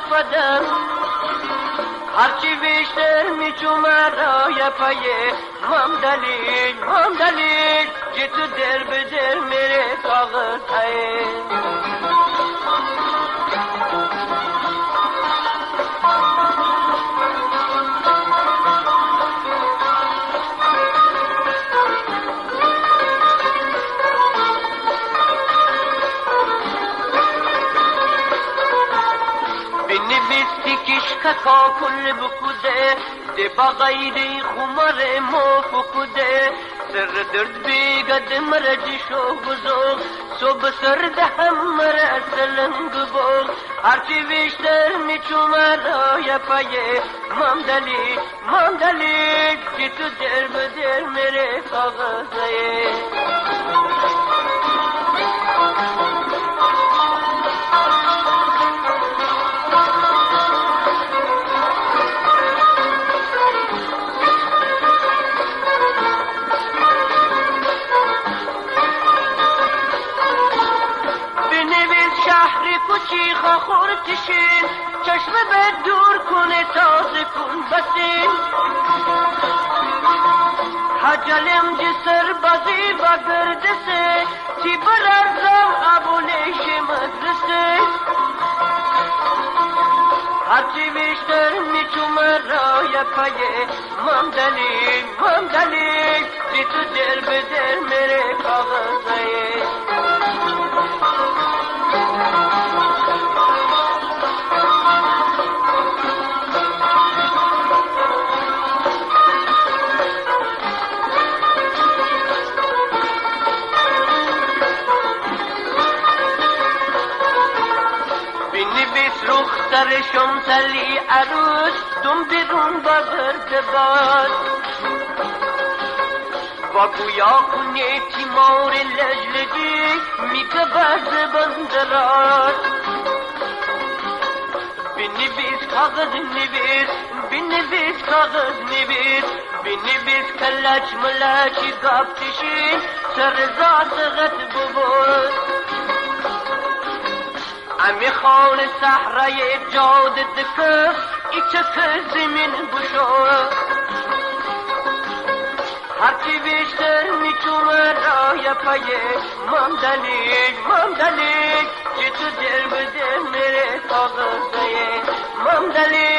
خودم هرچی بیشتر میچوم رای پایه ممدلی جت در به در میره کاغذ کاکا کل بکوده ده با غیری خمر ما فکوده سر درد بیگد مرجی شو بزرگ صبح سر دهم مر سلنگ بول هرچی بیشتر میچوم رای پایه ممدلی که تو در بدر میره کاغذه چیخا خورتشین چشم به دور کنه تازه کن بسین حجلم جسر بازی و گردسه چی برزم ابولش مدرسه هرچی بیشتر میچوم رای پایه ممدلی چی تو در به در میره کاغذه در شمسلی عروس دم بیرون با بردباد با گویا کنه تیمار لجلجی میگه برد بندرات بنویس کاغذ بنویس کلچ ملچی گافتشین سر زاسغت ببود امی خان صحرای جاد دکف ایچه که زمین بشود هرچی بیشتر میچوم رای پایه ممدلی چی تو در بده میره کاغذه ممدلی